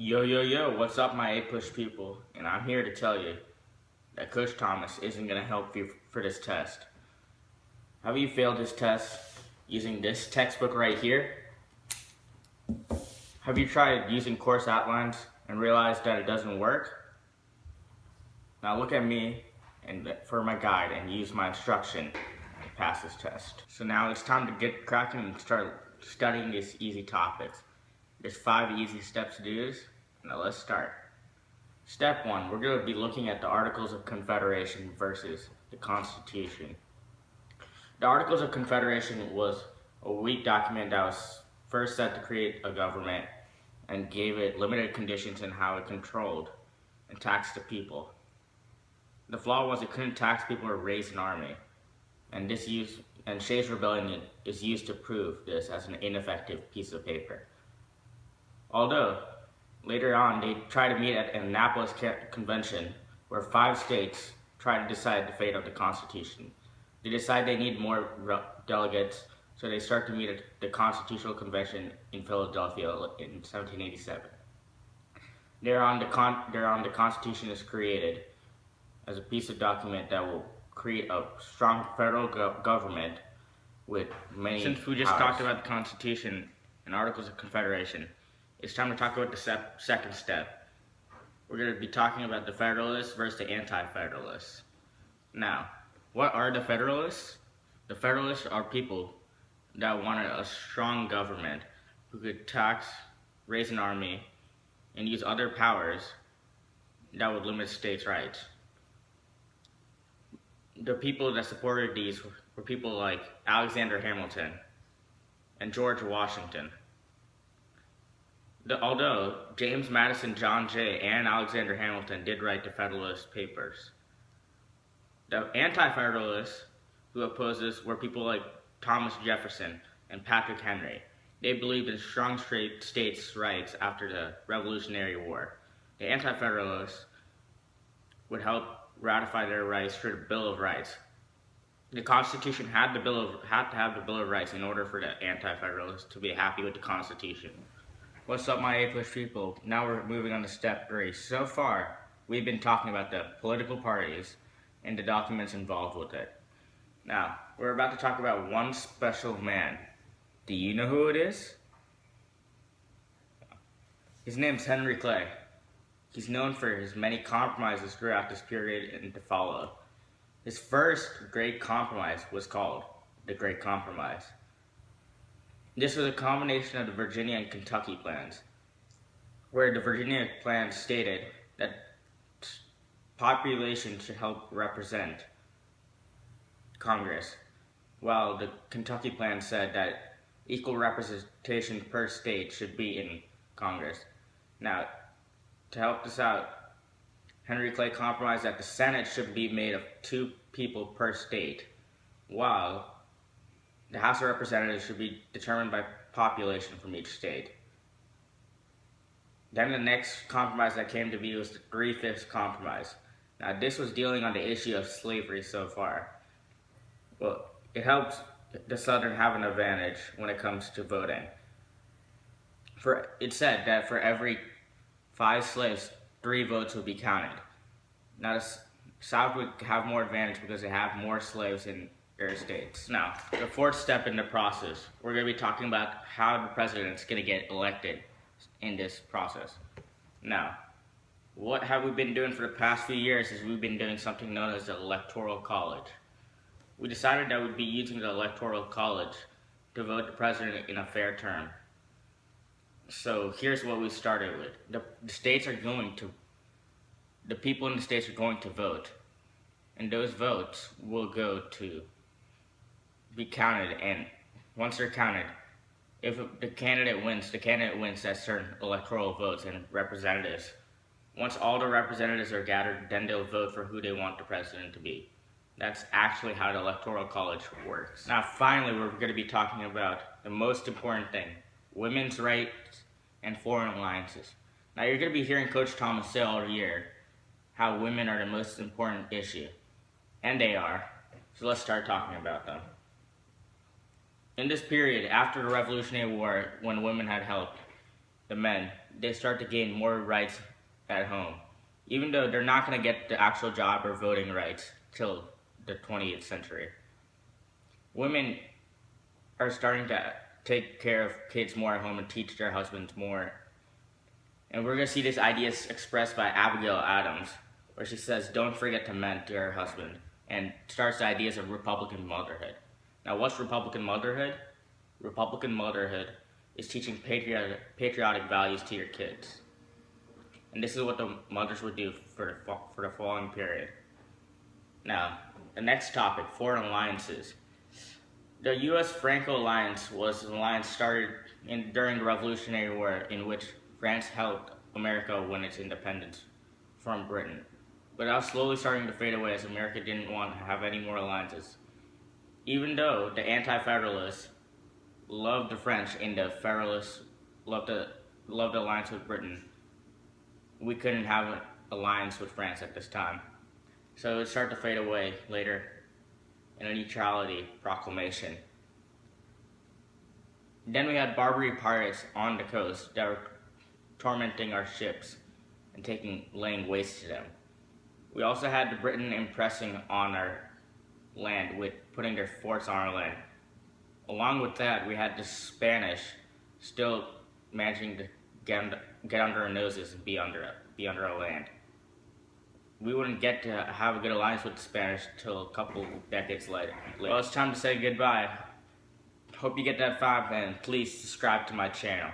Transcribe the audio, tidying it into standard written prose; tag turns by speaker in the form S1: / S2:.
S1: Yo, yo, yo, what's up, my APUSH people? And I'm here to tell you that Coach Thomas isn't going to help you for this test. Have you failed this test using this textbook right here? Have you tried using course outlines and realized that it doesn't work? Now look at me and for my guide and use my instruction to pass this test. So now it's time to get cracking and start studying these easy topics. There's 5 easy steps to do this. Now let's start. Step 1, we're going to be looking at the Articles of Confederation versus the Constitution. The Articles of Confederation was a weak document that was first set to create a government and gave it limited conditions in how it controlled and taxed the people. The flaw was it couldn't tax people or raise an army, and Shays' Rebellion is used to prove this as an ineffective piece of paper. Although, later on, they tried to meet at an Annapolis Convention where 5 states tried to decide the fate of the Constitution. They decided they need more delegates, so they start to meet at the Constitutional Convention in Philadelphia in 1787. Thereon, the Constitution is created as a piece of document that will create a strong federal government with many
S2: Since we just
S1: powers.
S2: talked about the Constitution and Articles of Confederation, it's time to talk about the second step. We're going to be talking about the Federalists versus the Anti-Federalists. Now, what are the Federalists? The Federalists are people that wanted a strong government who could tax, raise an army, and use other powers that would limit states' rights. The people that supported these were people like Alexander Hamilton and George Washington. Although James Madison, John Jay, and Alexander Hamilton did write the Federalist Papers, the Anti-Federalists who opposed this were people like Thomas Jefferson and Patrick Henry. They believed in strong states' rights after the Revolutionary War. The Anti-Federalists would help ratify their rights through the Bill of Rights. The Constitution had to have the Bill of Rights in order for the Anti-Federalists to be happy with the Constitution. What's up, my APUSH people? Now we're moving on to step 3. So far, we've been talking about the political parties and the documents involved with it. Now, we're about to talk about one special man. Do you know who it is? His name's Henry Clay. He's known for his many compromises throughout this period and to follow. His first great compromise was called the Great Compromise. This was a combination of the Virginia and Kentucky plans, where the Virginia plan stated that population should help represent Congress, while the Kentucky plan said that equal representation per state should be in Congress. Now, to help this out, Henry Clay compromised that the Senate should be made of 2 people per state, while the House of Representatives should be determined by population from each state. Then the next compromise that came to be was the 3/5 Compromise. Now this was dealing on the issue of slavery so far. Well, it helps the Southern have an advantage when it comes to voting. It said that for every 5 slaves, 3 votes would be counted. Now the South would have more advantage because they have more slaves in their states. Now, the 4th step in the process, we're going to be talking about how the president's going to get elected in this process. Now, what have we been doing for the past few years is we've been doing something known as the Electoral College. We decided that we'd be using the Electoral College to vote the president in a fair term. So here's what we started with. The people in the states are going to vote, and those votes will go to be counted, and once they're counted, if the candidate wins that certain electoral votes and representatives. Once all the representatives are gathered, then they'll vote for who they want the president to be. That's actually how the Electoral College works. Now finally, we're going to be talking about the most important thing, women's rights and foreign alliances. Now you're going to be hearing Coach Thomas say all year how women are the most important issue, and they are. So let's start talking about them. In this period, after the Revolutionary War, when women had help, the men, they start to gain more rights at home, even though they're not going to get the actual job or voting rights till the 20th century. Women are starting to take care of kids more at home and teach their husbands more. And we're going to see this idea expressed by Abigail Adams, where she says, "Don't forget to mentor her husband," and starts the ideas of Republican motherhood. Now, what's Republican motherhood? Republican motherhood is teaching patriotic values to your kids. And this is what the mothers would do for the following period. Now, the next topic, foreign alliances. The U.S.-Franco alliance was an alliance started during the Revolutionary War, in which France helped America win its independence from Britain. But that was slowly starting to fade away as America didn't want to have any more alliances. Even though the anti-federalists loved the French and the federalists loved the alliance with Britain, we couldn't have an alliance with France at this time. So it would start to fade away later in a neutrality proclamation. Then we had Barbary pirates on the coast that were tormenting our ships and laying waste to them. We also had Britain impressing on our land with putting their forts on our land. Along with that, we had the Spanish still managing to get under our noses and be under our land. We wouldn't get to have a good alliance with the Spanish till a couple decades later. Well, it's time to say goodbye. Hope you get that 5, and please subscribe to my channel.